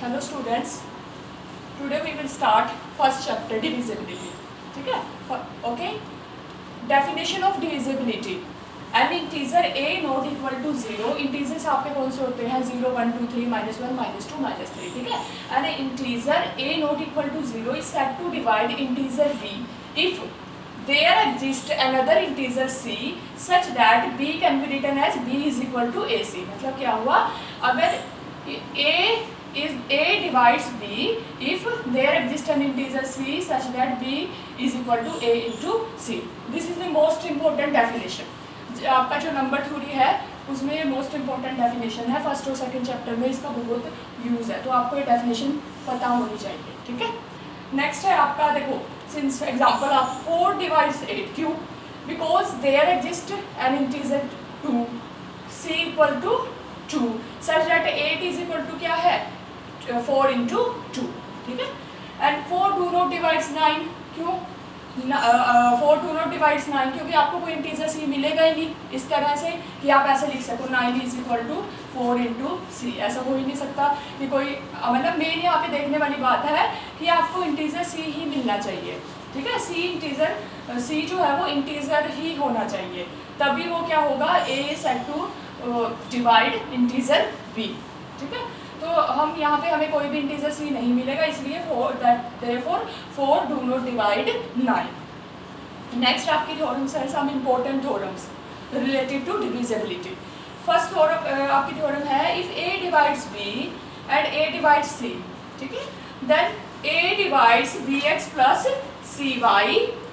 Hello students, today we will start first chapter divisibility. ठीक है? Okay. Definition of divisibility. An integer a not equal to 0. Integers आपके कौन से होते हैं? 0, 1, 2, 3, -1, -2, -3. ठीक है? An integer a not equal to 0 is said to divide integer b if there exists another integer c such that b can be written as b is equal to ac. मतलब क्या हुआ? अगर a divides b if there exists an integer c such that b is equal to a into c. This is the most important definition. आपका जो number theory है उसमें ये most important definition है, फर्स्ट और सेकंड चैप्टर में इसका बहुत यूज़ है, तो आपको ये डेफिनेशन पता होनी चाहिए. ठीक है. नेक्स्ट है आपका, देखो सिंस एग्जांपल आप 4 डिवाइड्स 8, क्यों? Because there exist an integer 2 c equal to 2 such that 8 is equal to क्या है 4 into 2. ठीक है. एंड 4 डू नॉट डिवाइड्स 9, क्यों? 4 डू नॉट डिवाइड्स 9 क्योंकि आपको कोई इंटीजर c मिलेगा ही नहीं इस तरह से कि आप ऐसे लिख सको 9 is equal to 4 into c. ऐसा हो ही नहीं सकता कि कोई, मतलब मेन यहाँ पे देखने वाली बात है कि आपको इंटीजर c ही मिलना चाहिए. ठीक है. c जो है वो इंटीजर ही होना चाहिए, तभी वो क्या होगा a said to divide integer b. ठीक है. तो हम यहाँ पे हमें कोई भी इंटीजर c नहीं मिलेगा, इसलिए therefore 4 do not divide 9. Next आपकी थ्योरम्स है some important theorems related to divisibility. First theorem आपकी थ्योरम है if a divides b and a divides c. ठीक है. Then a divides bx plus cy,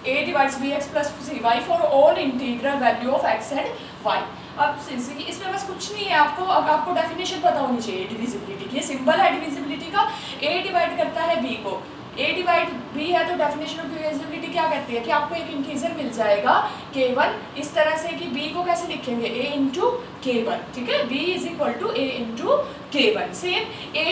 a divides bx plus cy for all integral value of x and y. अब इसमें बस कुछ नहीं है, आपको डेफिनेशन पता होनी चाहिए डिविजिबिलिटी की. सिंबल है डिविजिबिलिटी का, a डिवाइड करता है b को, a डिवाइड b है, तो डेफिनेशन ऑफ डिविजिबिलिटी क्या कहती है कि आपको एक इंटीजर मिल जाएगा k1 इस तरह से कि b को कैसे लिखेंगे a इंटू k1. ठीक है. b is equal to a इंटू k1. Same a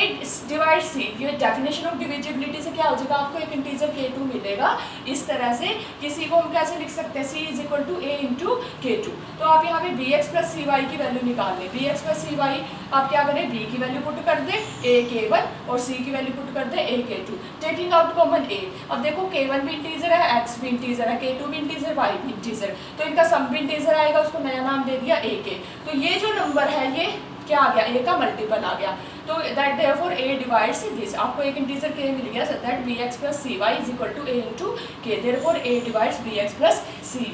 divide c, ये डेफिनेशन ऑफ डिविजिबिलिटी से क्या हो जाएगा, आपको एक इंटीजर k2 मिलेगा इस तरह से. किसी को हम कैसे लिख सकते हैं, c is equal to a इंटू k2. तो आप यहाँ पे bx प्लस cy की वैल्यू निकाल लें. bx प्लस cy आप क्या करें, b की वैल्यू पुट कर दें a k1 और c की वैल्यू पुट कर दें a k2, taking out common a. अब देखो k1 भी इंटीजर है, x भी इंटीजर है, k2 भी इंटीजर, y भी इंटीजर, तो इनका सम भी इंटीजर आएगा, उसको नया नाम दे दिया a k. तो ये जो नंबर है ये क्या आ गया, a का मल्टीपल आ गया. तो that therefore a divides this. आपको एक इंटीजर k मिल गया, so that bx plus cy is equal to a इंटू k. Therefore a divides bx plus cy.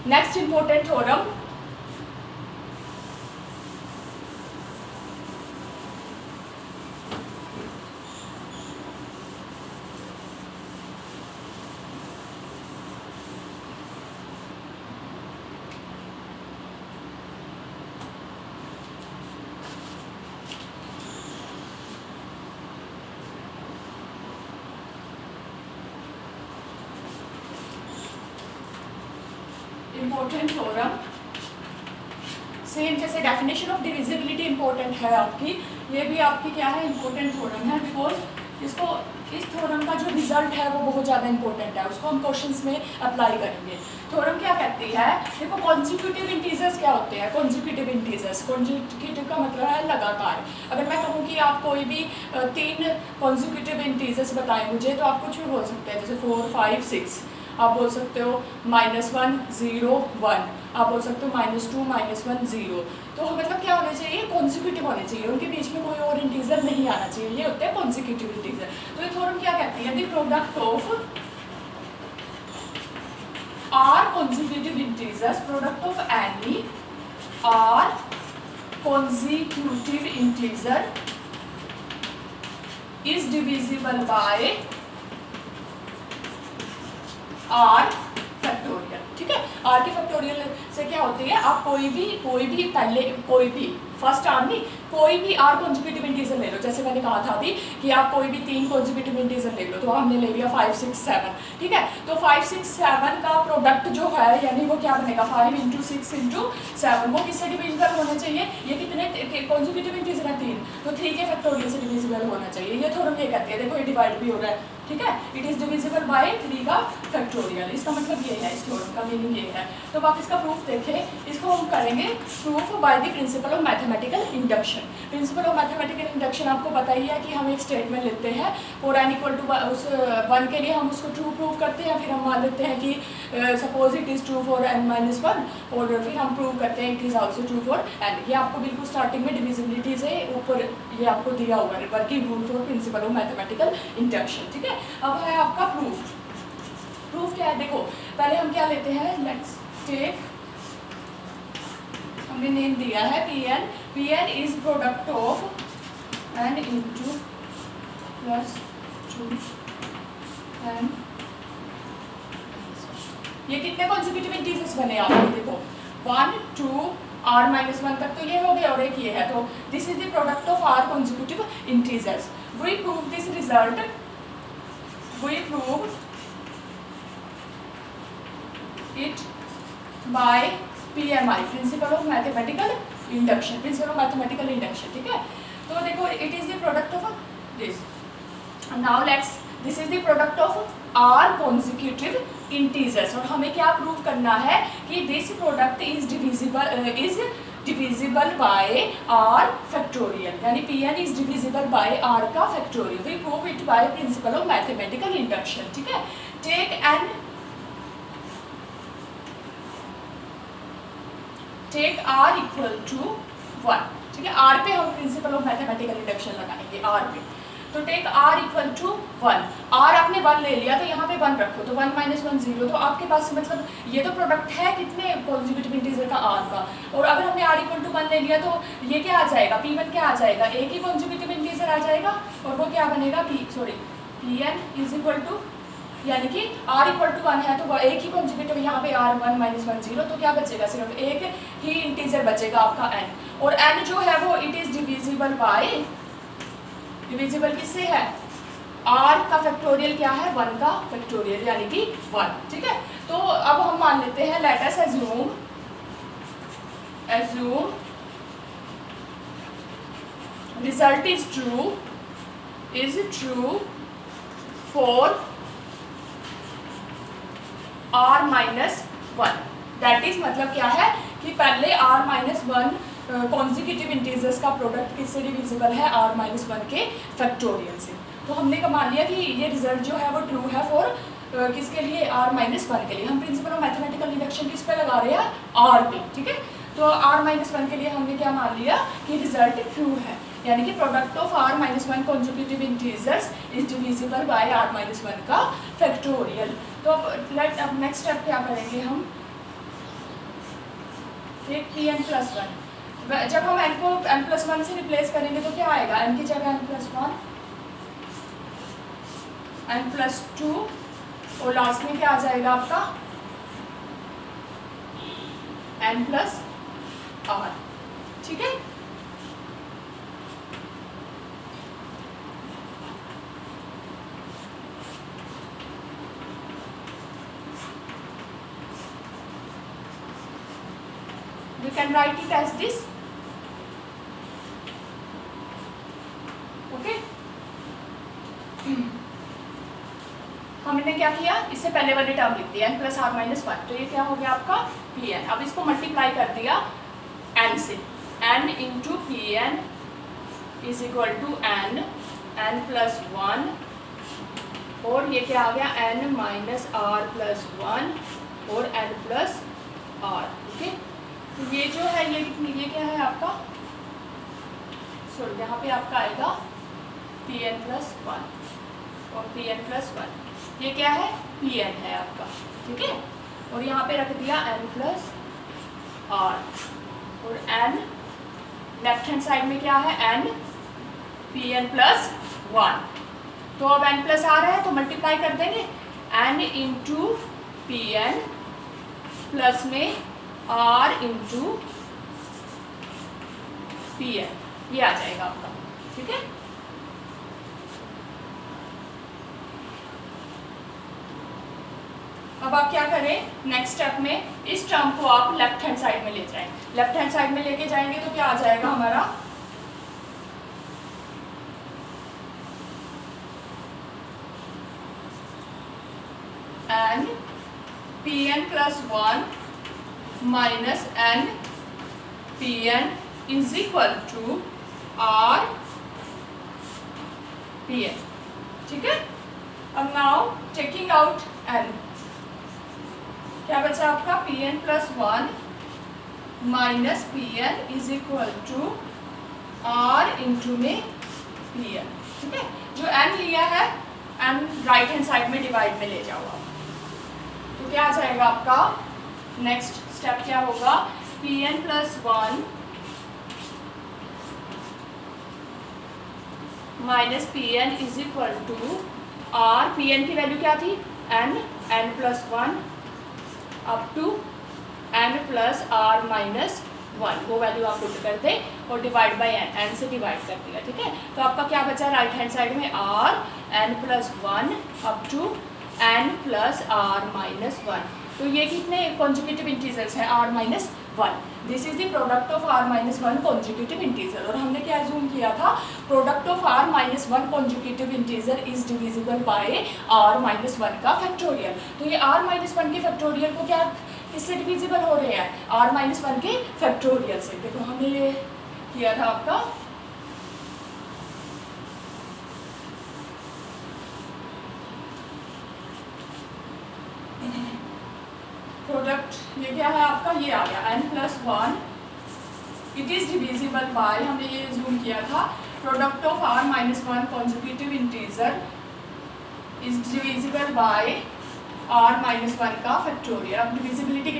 Next important theorem, important theorem. Same जैसे डेफिनेशन ऑफ डिविजिबिलिटी इम्पोर्टेंट है आपकी, ये भी आपकी क्या है, इम्पोर्टेंट थ्योरम है. बिकॉज इस थ्योरम का जो रिजल्ट है वो बहुत ज़्यादा इंपॉर्टेंट है, उसको हम क्वेश्चंस में अप्लाई करेंगे. थ्योरम क्या कहती है, देखो कॉन्जिक्यूटिव इंटीजर्स क्या होते हैं. कॉन्जिक्यूटिव इंटीजर्स, कॉन्जिक्यूटिव का मतलब है लगातार. अगर मैं कहूँ कि आप कोई भी 3 कॉन्जिक्यूटिव इंटीजर्स बताएं मुझे, तो आप कुछ भी बोल सकते हैं, जैसे 4, 5, 6. आप बोल सकते हो -1, 0, 1. आप बोल सकते हो -2, -1, 0. तो मतलब क्या होने चाहिए, कॉन्जिक्यूटिव होने चाहिए, उनके बीच में कोई और इंटीजर नहीं आना चाहिए. ये होते हैं कॉन्जिक्यूटिव इंटीजर. तो ये थ्योरम क्या कहती है, the product of r consecutive integers, product of any r consecutive integer is divisible by r factorial. ठीक है. आर के फैक्टोरियल से क्या होती है, आप कोई भी फर्स्ट आर नहीं, कोई भी आर कॉन्जिक्यूटिव इंटीजर ले लो. जैसे मैंने कहा था अभी कि आप कोई भी 3 कॉन्जिक्यूटिव इंटीजर ले लो, तो हमने ले लिया 5, 6, 7. ठीक है. तो 5, 6, 7 का प्रोडक्ट जो है, यानी वो क्या बनेगा, 5 इंटू 6 इंटू 7. वो किससे डिविजिबल होना चाहिए, ये कितने कॉन्जिक्यूटिव इंटीजर है, 3, तो 3 के फैक्टोरियल से डिविजिबल होना चाहिए. ये थ्योरम ये कहती है. देखो ये डिवाइड भी हो रहा है, ठीक है, इट इज़ डिविजिबल बाय 3 का फैक्टोरियल, इसका मतलब ये है, इस थ्योरम का मीनिंग ये है। तो आप इसका प्रूफ देखें, इसको हम करेंगे proof by the principal of mathematical induction. Principle of mathematical induction आपको पता ही है कि हम एक स्टेटमेंट लेते हैं और n इक्वल टू उस 1 के लिए हम उसको ट्रू प्रूव करते हैं, फिर हम मान लेते हैं कि suppose it is true for n-1 और फिर हम प्रूव करते हैं it is also true for n। ये आपको बिल्कुल स्टार्टिंग में डिविजिबिलिटी से ऊपर ये आपको दिया हुआ है, working rule for principal of mathematical induction. ठीक है, अब है आपका प्रूफ। प्रूफ क्या है, देखो पहले हम क्या लेते हैं, लेट्स टेक, हमने नेम दिया है Pn। Pn is product of n into plus 2 n। ये कितने कॉन्जिक्यूटिव इंटीजर्स बने आपके, देखो 1 2 r-1 तक तो ये हो गया और एक ये है, तो this is the product of r consecutive integers. We prove this result, we prove it by PMI, principle of mathematical induction, principle of mathematical induction. ठीक है, तो देखो it is the product of this, now let's, this is the product of r consecutive integers, और हमें क्या prove करना है कि this product is divisible by r factorial, यानी Pn is divisible by r का factorial. We prove it by principle of mathematical induction. ठीक है, टेक r इक्वल टू 1। ठीक है, r पे हम प्रिंसिपल ऑफ मैथमेटिकल इंडक्शन लगाएंगे, r पे, तो take r equal to 1। r आपने 1 ले लिया तो यहाँ पे 1 रखो, तो 1 - 1 0, तो आपके पास मतलब ये तो प्रोडक्ट है कितने कॉन्जिक्यूटिव इंटीजर का, r का, और अगर हमने r इक्वल टू 1 ले लिया तो ये क्या आ जाएगा, P1 क्या आ जाएगा, एक ही कॉन्जिक्यूटिव इंटीजर आ जाएगा, और वो क्या बनेगा, Pn इज इक्वल टू, यानी कि r इक्वल टू 1 है तो वह एक ही कॉन्जिक्यूटिव, यहाँ पे r 1 - 1 0, तो क्या बचेगा, सिर्फ एक ही इंटीजर बचेगा आपका n, और n जो है वो it is divisible bye, divisible किससे है, r का फैक्टोरियल क्या है, 1 का फैक्टोरियल, यानी कि 1। ठीक है, तो अब हम मान लेते हैं, let us assume result is true for r-1। That is मतलब क्या है कि पहले r-1 कॉन्जिक्यूटिव इंटीजर्स का प्रोडक्ट किससे डिविजिबल है, r-1 के फैक्टोरियल से। तो हमने का मान लिया कि ये रिजल्ट जो है वो ट्रू है फॉर किसके लिए, r-1 के लिए। हम प्रिंसिपल ऑफ मैथमेटिकल इंडक्शन किस पे लगा रहे हैं, r पे। ठीक है, तो r-1 के लिए हमने क्या मान लिया कि रिजल्ट ट्रू है, यानी कि product of r-1 consecutive integers is divisible bye r-1 का फैक्टोरियल। तो अब नेक्स्ट स्टेप क्या करेंगे हम, एक Pn+1, जब हम n को n+1 से रिप्लेस करेंगे तो क्या आएगा, n की जगह n+1, n+2, और लास्ट में क्या आ जाएगा आपका n+r। ठीक है, you can write it as this, okay। हमने क्या किया, इससे पहले वाली टर्म लिख दिया n+r-1, तो ये क्या हो गया आपका Pn। अब इसको मल्टीप्लाई कर दिया n से, n into Pn is equal to n+1, और ये क्या आ गया n-r+1 और n+r। ओके, तो ये जो है ये क्या है आपका, सॉरी यहाँ पे आपका आएगा Pn+1 और Pn+1, ये क्या है, Pn है आपका। ठीक है, और यहाँ पे रख दिया n+r, और n लेफ्ट हैंड साइड में क्या है, n Pn+1, तो अब n+r है तो मल्टीप्लाई कर देंगे, n इंटू Pn प्लस में r इंटू Pn, ये आ जाएगा आपका। ठीक है, अब आप क्या करें, नेक्स्ट स्टेप में इस टर्म को आप लेफ्ट हैंड साइड में ले जाएं। लेफ्ट हैंड साइड में लेके जाएंगे तो क्या आ जाएगा हमारा, Pn plus 1 minus n Pn is equal to R Pn. ठीक है. अब नाउ टेकिंग आउट n, क्या बचा आपका? Pn plus 1 minus Pn is equal to R into में Pn. ठीक है. जो n लिया है n राइट हैंड साइड में डिवाइड में ले जाओ आप. तो क्या आ जाएगा आपका? नेक्स्ट स्टेप क्या होगा? Pn plus 1 minus Pn is equal to R. Pn की वैल्यू क्या थी? n plus 1 up to n plus R minus 1. वो वैल्यू आप पुट कर दे और डिवाइड बाई n से डिवाइड कर दिया. ठीक है. तो आपका क्या बचा राइट हैंड साइड में? R n plus 1 up to n plus R minus 1. तो ये कितने कॉन्जुगेटिव इंटीजर्स हैं? R minus 1. This is the product of R minus 1 conjugative integer. और हमने क्या अज्यूम किया था? Product of R minus 1 conjugative integer is divisible by R minus 1 का फैक्टोरियल. तो ये R माइनस 1 के फैक्टोरियल को क्या किससे डिविजिबल हो रहे हैं? R माइनस 1 के फैक्टोरियल से. देखो हमने ये किया था आपका प्रोडक्ट. ये क्या है आपका? ये आ गया n plus 1. It is divisible bye, हमने ये जूम किया था, product of R minus 1 conjugative integer is divisible by R minus 1 का फैक्टोरियल. अब डिविजिबिलिटी